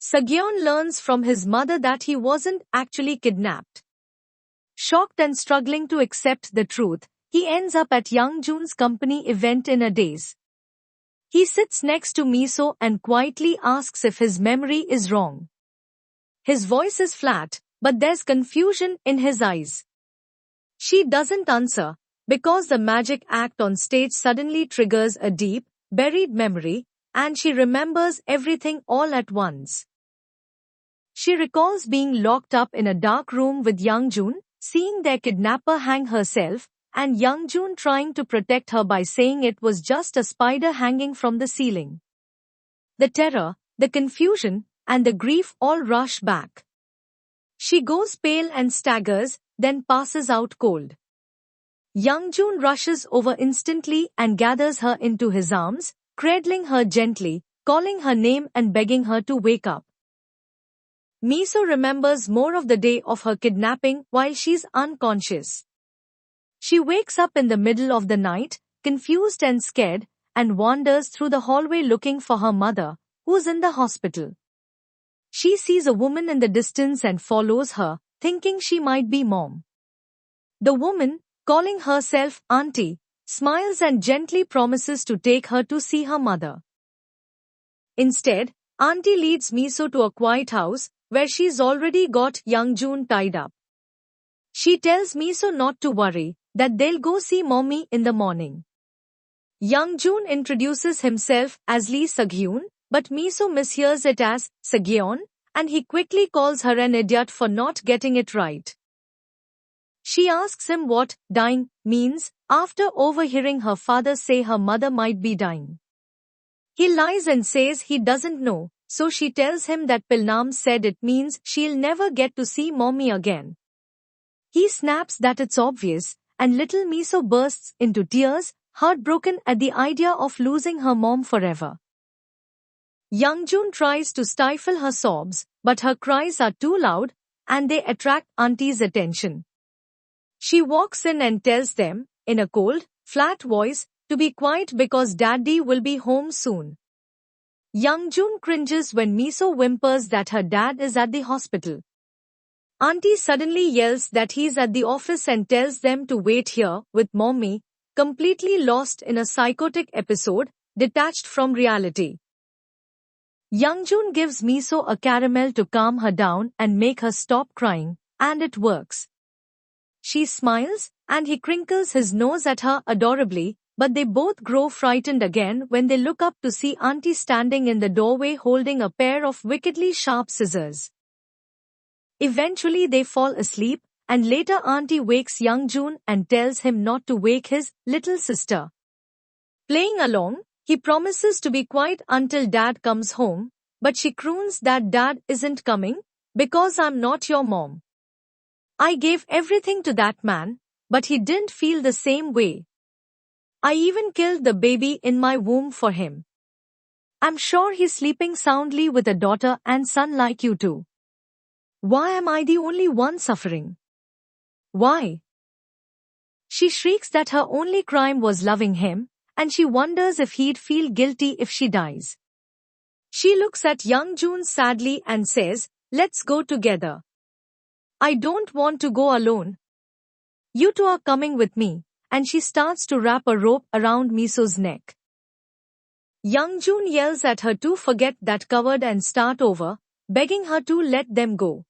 Sagyeon learns from his mother that he wasn't actually kidnapped. Shocked and struggling to accept the truth, he ends up at Young-joon's company event in a daze. He sits next to Miso and quietly asks if his memory is wrong. His voice is flat, but there's confusion in his eyes. She doesn't answer, because the magic act on stage suddenly triggers a deep, buried memory, and she remembers everything all at once. She recalls being locked up in a dark room with Young-joon, seeing their kidnapper hang herself, and Young-joon trying to protect her by saying it was just a spider hanging from the ceiling. The terror, the confusion, and the grief all rush back. She goes pale and staggers, then passes out cold. Young-joon rushes over instantly and gathers her into his arms, cradling her gently, calling her name and begging her to wake up. Miso remembers more of the day of her kidnapping while she's unconscious. She wakes up in the middle of the night, confused and scared, and wanders through the hallway looking for her mother, who's in the hospital. She sees a woman in the distance and follows her, thinking she might be Mom. The woman, calling herself Auntie, smiles and gently promises to take her to see her mother. Instead, Auntie leads Miso to a quiet house, where she's already got Young-joon tied up. She tells Miso not to worry, that they'll go see Mommy in the morning. Young-joon introduces himself as Lee Young-joon, but Miso mishears it as Sagyeon, and he quickly calls her an idiot for not getting it right. She asks him what dying means, after overhearing her father say her mother might be dying. He lies and says he doesn't know, so she tells him that Pilnam said it means she'll never get to see Mommy again. He snaps that it's obvious, and little Miso bursts into tears, heartbroken at the idea of losing her mom forever. Young-joon tries to stifle her sobs, but her cries are too loud, and they attract Auntie's attention. She walks in and tells them, in a cold, flat voice, to be quiet because Daddy will be home soon. Young-joon cringes when Miso whimpers that her dad is at the hospital. Auntie suddenly yells that he's at the office and tells them to wait here with Mommy, completely lost in a psychotic episode, detached from reality. Young-joon gives Miso a caramel to calm her down and make her stop crying, and it works. She smiles, and he crinkles his nose at her adorably, but they both grow frightened again when they look up to see Auntie standing in the doorway holding a pair of wickedly sharp scissors. Eventually they fall asleep, and later Auntie wakes Young-joon and tells him not to wake his little sister. Playing along, he promises to be quiet until Dad comes home, but she croons that Dad isn't coming, because I'm not your mom. I gave everything to that man, but he didn't feel the same way. I even killed the baby in my womb for him. I'm sure he's sleeping soundly with a daughter and son like you too. Why am I the only one suffering? Why? She shrieks that her only crime was loving him, and she wonders if he'd feel guilty if she dies. She looks at Young-joon sadly and says, "Let's go together." "I don't want to go alone. You two are coming with me," and she starts to wrap a rope around Miso's neck. Young-joon yells at her to forget that covered and start over, begging her to let them go.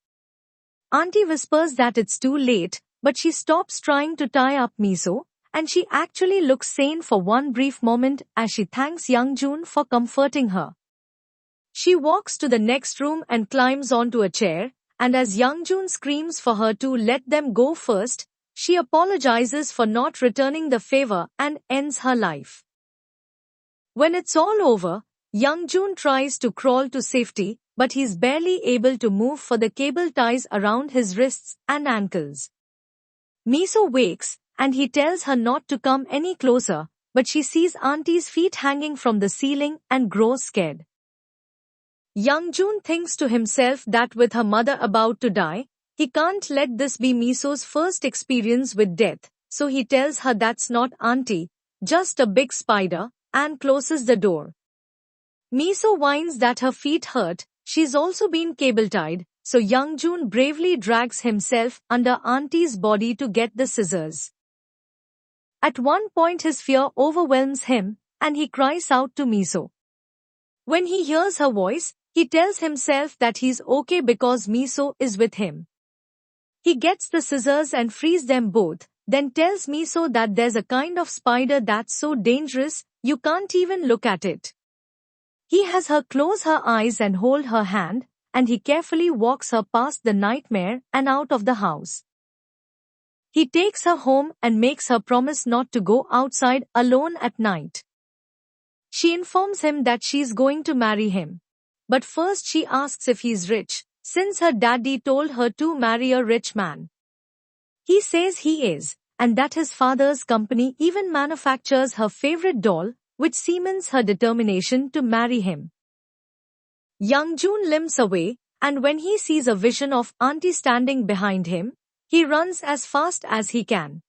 Auntie whispers that it's too late, but she stops trying to tie up Miso, and she actually looks sane for one brief moment as she thanks Young-joon for comforting her. She walks to the next room and climbs onto a chair, and as Young-joon screams for her to let them go first, she apologizes for not returning the favor and ends her life. When it's all over, Young-joon tries to crawl to safety, but he's barely able to move for the cable ties around his wrists and ankles. Miso wakes, and he tells her not to come any closer, but she sees Auntie's feet hanging from the ceiling and grows scared. Young-joon thinks to himself that with her mother about to die, he can't let this be Miso's first experience with death, so he tells her that's not Auntie, just a big spider, and closes the door. Miso whines that her feet hurt, she's also been cable-tied, so Young-joon bravely drags himself under Auntie's body to get the scissors. At one point his fear overwhelms him, and he cries out to Miso. When he hears her voice, he tells himself that he's okay because Miso is with him. He gets the scissors and frees them both, then tells Miso that there's a kind of spider that's so dangerous, you can't even look at it. He has her close her eyes and hold her hand, and he carefully walks her past the nightmare and out of the house. He takes her home and makes her promise not to go outside alone at night. She informs him that she's going to marry him. But first she asks if he's rich, since her daddy told her to marry a rich man. He says he is, and that his father's company even manufactures her favorite doll, which cements her determination to marry him. Young-joon limps away, and when he sees a vision of Auntie standing behind him, he runs as fast as he can.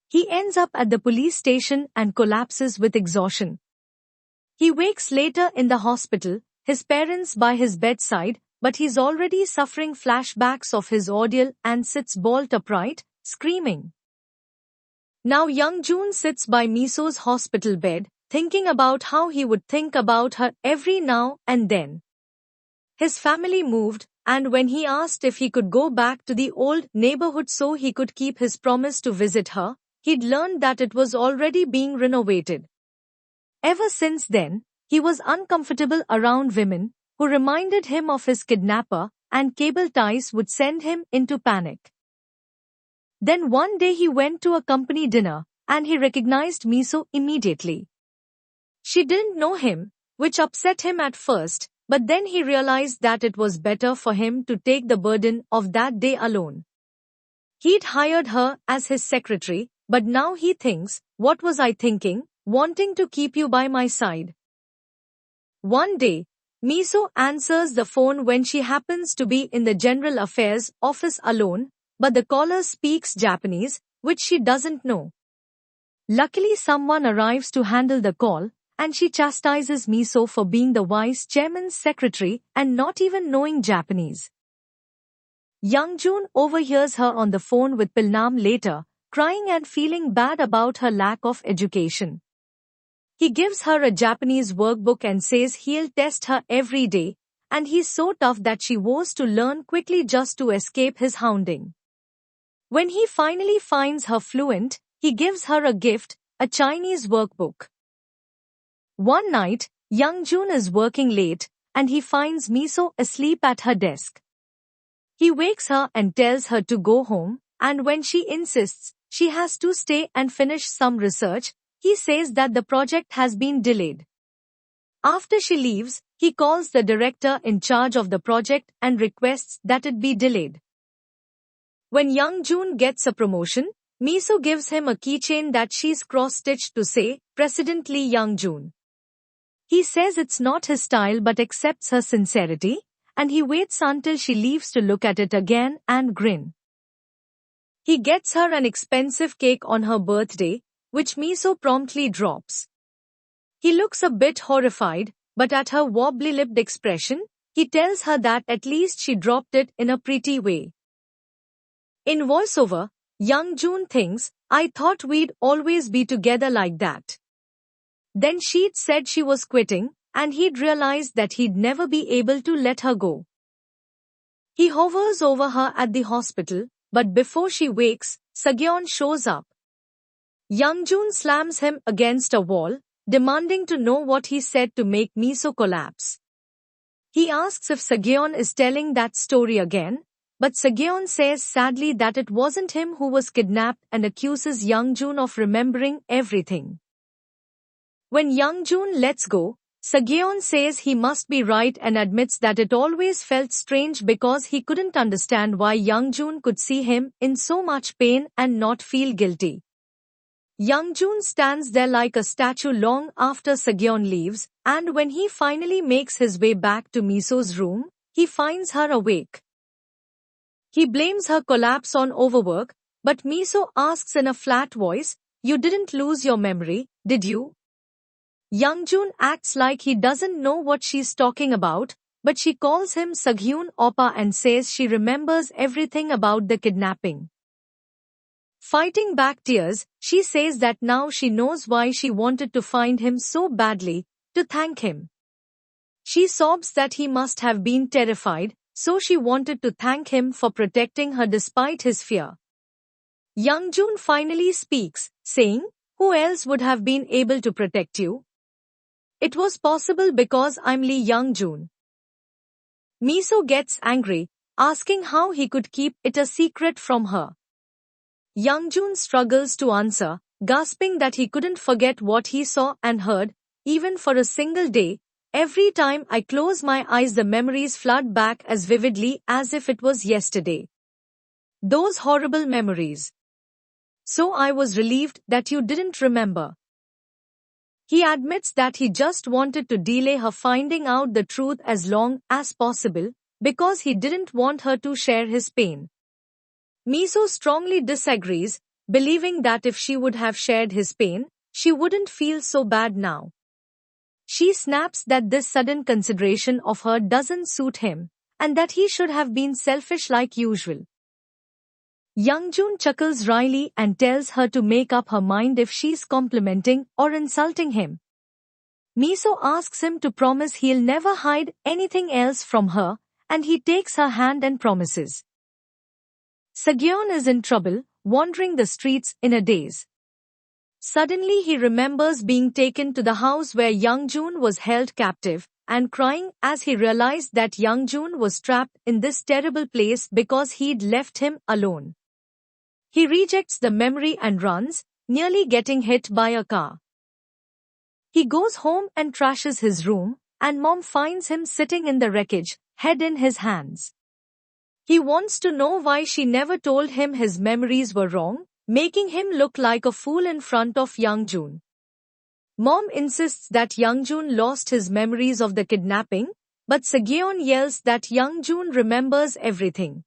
He ends up at the police station and collapses with exhaustion. He wakes later in the hospital, his parents by his bedside, but he's already suffering flashbacks of his ordeal and sits bolt upright, screaming. Now Young-joon sits by Miso's hospital bed, thinking about how he would think about her every now and then. His family moved, and when he asked if he could go back to the old neighborhood so he could keep his promise to visit her, he'd learned that it was already being renovated. Ever since then, he was uncomfortable around women, who reminded him of his kidnapper, and cable ties would send him into panic. Then one day he went to a company dinner, and he recognized Miso immediately. She didn't know him, which upset him at first, but then he realized that it was better for him to take the burden of that day alone. He'd hired her as his secretary, but now he thinks, what was I thinking, wanting to keep you by my side? One day, Miso answers the phone when she happens to be in the general affairs office alone, but the caller speaks Japanese, which she doesn't know. Luckily someone arrives to handle the call, and she chastises Miso for being the vice chairman's secretary and not even knowing Japanese. Young-joon overhears her on the phone with Pilnam later, crying and feeling bad about her lack of education. He gives her a Japanese workbook and says he'll test her every day, and he's so tough that she vows to learn quickly just to escape his hounding. When he finally finds her fluent, he gives her a gift, a Chinese workbook. One night, Young-joon is working late, and he finds Miso asleep at her desk. He wakes her and tells her to go home, and when she insists she has to stay and finish some research, he says that the project has been delayed. After she leaves, he calls the director in charge of the project and requests that it be delayed. When Young-joon gets a promotion, Miso gives him a keychain that she's cross-stitched to say, President Lee Young-joon. He says it's not his style but accepts her sincerity, and he waits until she leaves to look at it again and grin. He gets her an expensive cake on her birthday, which Miso promptly drops. He looks a bit horrified, but at her wobbly-lipped expression, he tells her that at least she dropped it in a pretty way. In voiceover, Young-joon thinks, I thought we'd always be together like that. Then she'd said she was quitting, and he'd realized that he'd never be able to let her go. He hovers over her at the hospital, but before she wakes, Sagyeon shows up. Young-joon slams him against a wall, demanding to know what he said to make Miso collapse. He asks if Sagyeon is telling that story again, but Sagyeon says sadly that it wasn't him who was kidnapped and accuses Young-joon of remembering everything. When Young-joon lets go, Sagyeon says he must be right and admits that it always felt strange because he couldn't understand why Young-joon could see him in so much pain and not feel guilty. Young-joon stands there like a statue long after Sagyeon leaves, and when he finally makes his way back to Miso's room, he finds her awake. He blames her collapse on overwork, but Miso asks in a flat voice, You didn't lose your memory, did you? Young-joon acts like he doesn't know what she's talking about, but she calls him Sagyun Oppa and says she remembers everything about the kidnapping. Fighting back tears, she says that now she knows why she wanted to find him so badly, to thank him. She sobs that he must have been terrified, so she wanted to thank him for protecting her despite his fear. Young-joon finally speaks, saying, "Who else would have been able to protect you? It was possible because I'm Lee Young-joon." Miso gets angry, asking how he could keep it a secret from her. Young-joon struggles to answer, gasping that he couldn't forget what he saw and heard, even for a single day. "Every time I close my eyes, the memories flood back as vividly as if it was yesterday. Those horrible memories. So I was relieved that you didn't remember." He admits that he just wanted to delay her finding out the truth as long as possible, because he didn't want her to share his pain. Miso strongly disagrees, believing that if she would have shared his pain, she wouldn't feel so bad now. She snaps that this sudden consideration of her doesn't suit him, and that he should have been selfish like usual. Young-joon chuckles wryly and tells her to make up her mind if she's complimenting or insulting him. Miso asks him to promise he'll never hide anything else from her, and he takes her hand and promises. Sagyun is in trouble, wandering the streets in a daze. Suddenly he remembers being taken to the house where Young-joon was held captive, and crying as he realized that Young-joon was trapped in this terrible place because he'd left him alone. He rejects the memory and runs, nearly getting hit by a car. He goes home and trashes his room, and Mom finds him sitting in the wreckage, head in his hands. He wants to know why she never told him his memories were wrong, making him look like a fool in front of Young-joon. Mom insists that Young-joon lost his memories of the kidnapping, but Sagyun yells that Young-joon remembers everything.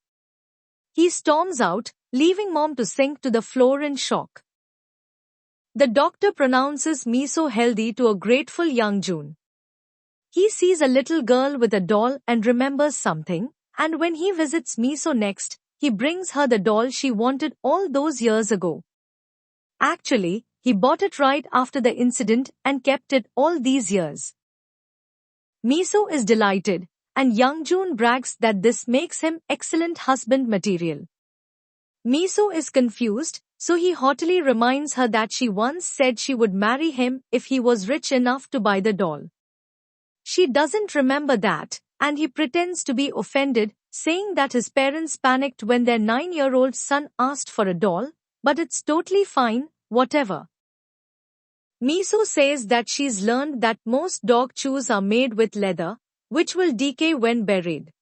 He storms out, leaving Mom to sink to the floor in shock. The doctor pronounces Miso healthy to a grateful Young-joon. He sees a little girl with a doll and remembers something, and when he visits Miso next, he brings her the doll she wanted all those years ago. Actually, he bought it right after the incident and kept it all these years. Miso is delighted, and Young-joon brags that this makes him excellent husband material. Miso is confused, so he haughtily reminds her that she once said she would marry him if he was rich enough to buy the doll. She doesn't remember that, and he pretends to be offended, saying that his parents panicked when their 9-year-old son asked for a doll, but it's totally fine, whatever. Miso says that she's learned that most dog chews are made with leather, which will decay when buried.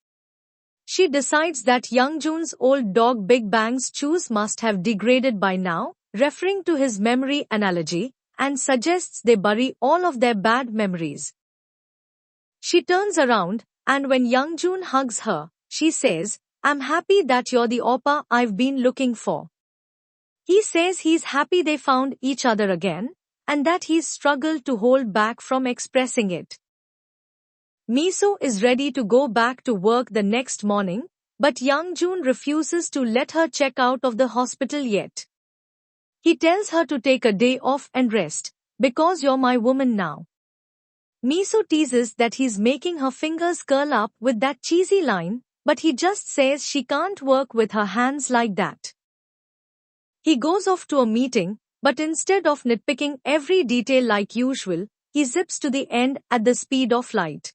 She decides that Young-joon's old dog Big Bang's chews must have degraded by now, referring to his memory analogy, and suggests they bury all of their bad memories. She turns around, and when Young-joon hugs her, she says, "I'm happy that you're the oppa I've been looking for." He says he's happy they found each other again, and that he's struggled to hold back from expressing it. Miso is ready to go back to work the next morning, but Young-joon refuses to let her check out of the hospital yet. He tells her to take a day off and rest, because you're my woman now. Miso teases that he's making her fingers curl up with that cheesy line, but he just says she can't work with her hands like that. He goes off to a meeting, but instead of nitpicking every detail like usual, he zips to the end at the speed of light.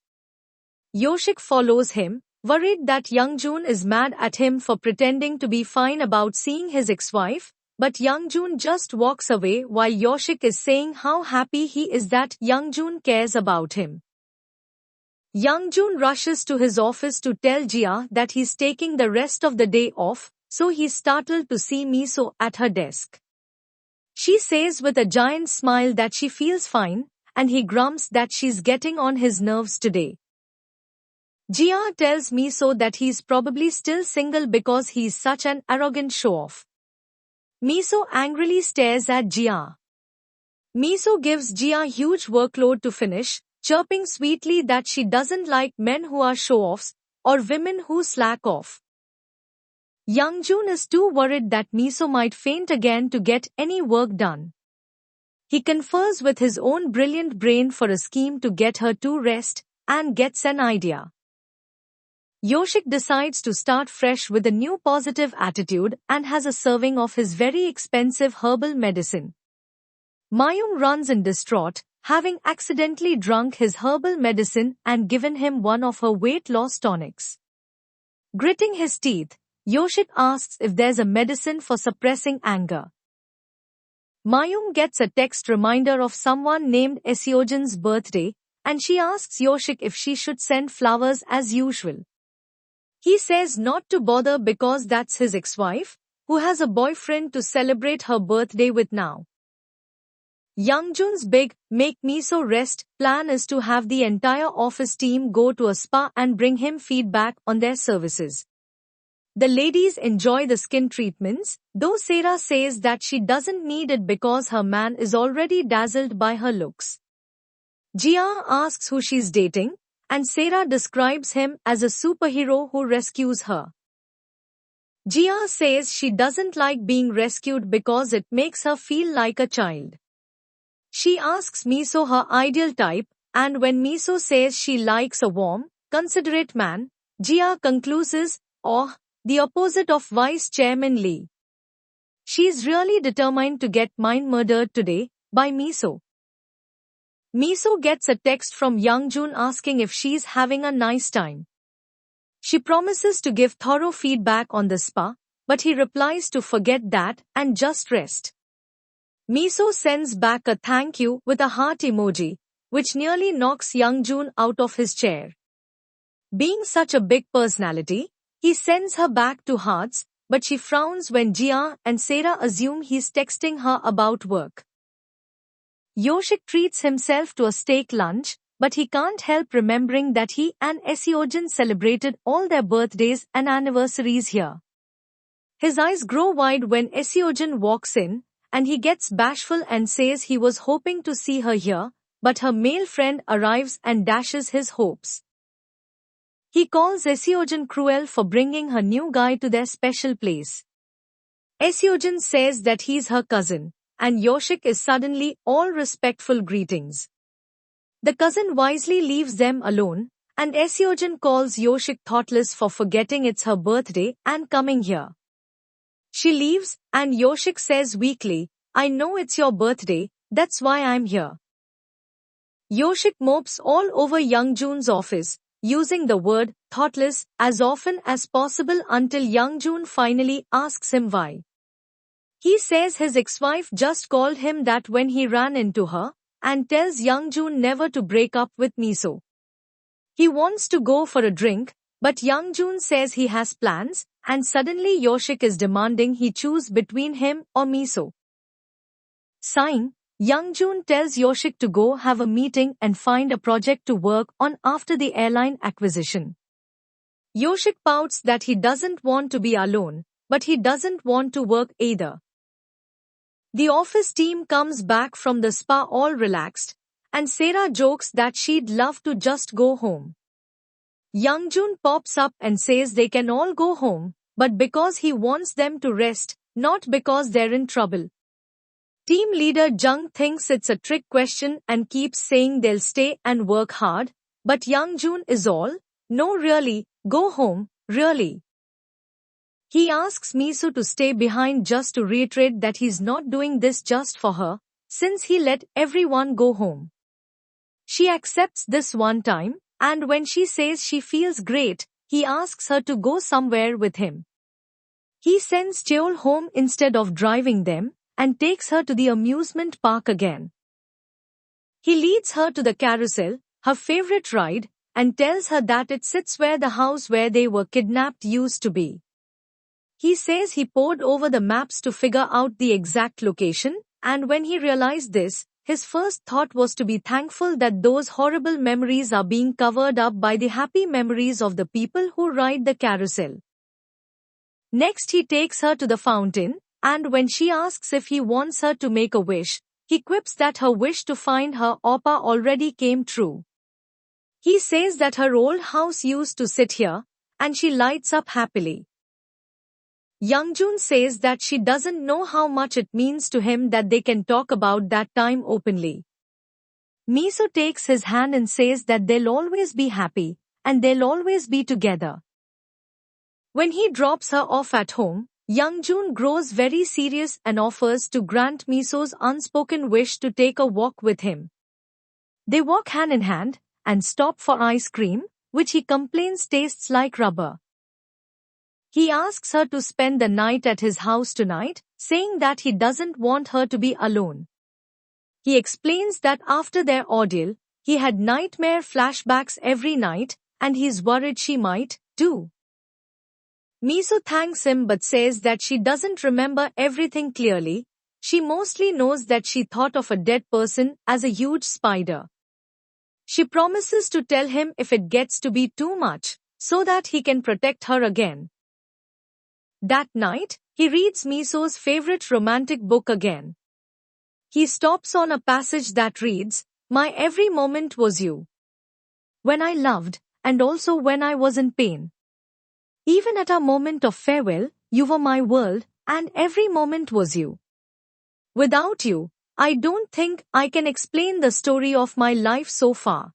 Yoshik follows him, worried that Young-joon is mad at him for pretending to be fine about seeing his ex-wife, but Young-joon just walks away while Yoshik is saying how happy he is that Young-joon cares about him. Young-joon rushes to his office to tell Jia that he's taking the rest of the day off, so he's startled to see Miso at her desk. She says with a giant smile that she feels fine, and he grumps that she's getting on his nerves today. Jia tells Miso that he's probably still single because he's such an arrogant show-off. Miso angrily stares at Jia. Miso gives Jia huge workload to finish, chirping sweetly that she doesn't like men who are show-offs or women who slack off. Young-joon is too worried that Miso might faint again to get any work done. He confers with his own brilliant brain for a scheme to get her to rest, and gets an idea. Yoshik decides to start fresh with a new positive attitude and has a serving of his very expensive herbal medicine. Mayum runs in distraught, having accidentally drunk his herbal medicine and given him one of her weight loss tonics. Gritting his teeth, Yoshik asks if there's a medicine for suppressing anger. Mayum gets a text reminder of someone named Eseojin's birthday, and she asks Yoshik if she should send flowers as usual. He says not to bother because that's his ex-wife, who has a boyfriend to celebrate her birthday with now. Young-joon's big, make Miso rest, plan is to have the entire office team go to a spa and bring him feedback on their services. The ladies enjoy the skin treatments, though Sarah says that she doesn't need it because her man is already dazzled by her looks. Jia asks who she's dating, and Sarah describes him as a superhero who rescues her. Jia says she doesn't like being rescued because it makes her feel like a child. She asks Miso her ideal type, and when Miso says she likes a warm, considerate man, Jia concludes, the opposite of Vice Chairman Lee. She's really determined to get mind murdered today, by Miso. Miso gets a text from Young-joon asking if she's having a nice time. She promises to give thorough feedback on the spa, but he replies to forget that and just rest. Miso sends back a thank you with a heart emoji, which nearly knocks Young-joon out of his chair. Being such a big personality, he sends her back to hearts, but she frowns when Jia and Sarah assume he's texting her about work. Yoshik treats himself to a steak lunch, but he can't help remembering that he and Eseojin celebrated all their birthdays and anniversaries here. His eyes grow wide when Eseojin walks in, and he gets bashful and says he was hoping to see her here, but her male friend arrives and dashes his hopes. He calls Eseojin cruel for bringing her new guy to their special place. Eseojin says that he's her cousin, and Yoshik is suddenly all respectful greetings. The cousin wisely leaves them alone, and Eseojin calls Yoshik thoughtless for forgetting it's her birthday and coming here. She leaves, and Yoshik says weakly, I know it's your birthday, that's why I'm here. Yoshik mopes all over Young-joon's office, using the word thoughtless as often as possible until Young-joon finally asks him why. He says his ex-wife just called him that when he ran into her, and tells Young-joon never to break up with Miso. He wants to go for a drink, but Young-joon says he has plans, and suddenly Yoshik is demanding he choose between him or Miso. Sighing, Young-joon tells Yoshik to go have a meeting and find a project to work on after the airline acquisition. Yoshik pouts that he doesn't want to be alone, but he doesn't want to work either. The office team comes back from the spa all relaxed, and Sarah jokes that she'd love to just go home. Young-joon pops up and says they can all go home, but because he wants them to rest, not because they're in trouble. Team leader Jung thinks it's a trick question and keeps saying they'll stay and work hard, but Young-joon is all, no really, go home, really. He asks Miso to stay behind just to reiterate that he's not doing this just for her, since he let everyone go home. She accepts this one time, and when she says she feels great, he asks her to go somewhere with him. He sends Cheol home instead of driving them, and takes her to the amusement park again. He leads her to the carousel, her favorite ride, and tells her that it sits where the house where they were kidnapped used to be. He says he pored over the maps to figure out the exact location, and when he realized this, his first thought was to be thankful that those horrible memories are being covered up by the happy memories of the people who ride the carousel. Next he takes her to the fountain, and when she asks if he wants her to make a wish, he quips that her wish to find her oppa already came true. He says that her old house used to sit here, and she lights up happily. Young-joon says that she doesn't know how much it means to him that they can talk about that time openly. Miso takes his hand and says that they'll always be happy, and they'll always be together. When he drops her off at home, Young-joon grows very serious and offers to grant Miso's unspoken wish to take a walk with him. They walk hand in hand, and stop for ice cream, which he complains tastes like rubber. He asks her to spend the night at his house tonight, saying that he doesn't want her to be alone. He explains that after their ordeal, he had nightmare flashbacks every night, and he's worried she might, too. Miso thanks him but says that she doesn't remember everything clearly. She mostly knows that she thought of a dead person as a huge spider. She promises to tell him if it gets to be too much, so that he can protect her again. That night, he reads Miso's favorite romantic book again. He stops on a passage that reads, "My every moment was you. When I loved, and also when I was in pain. Even at our moment of farewell, you were my world, and every moment was you. Without you, I don't think I can explain the story of my life so far."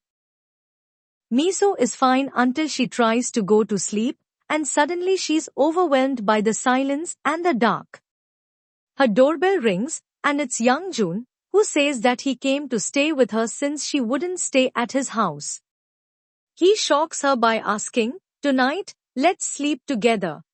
Miso is fine until she tries to go to sleep, and suddenly she's overwhelmed by the silence and the dark. Her doorbell rings, and it's Young-joon, who says that he came to stay with her since she wouldn't stay at his house. He shocks her by asking, "Tonight, let's sleep together."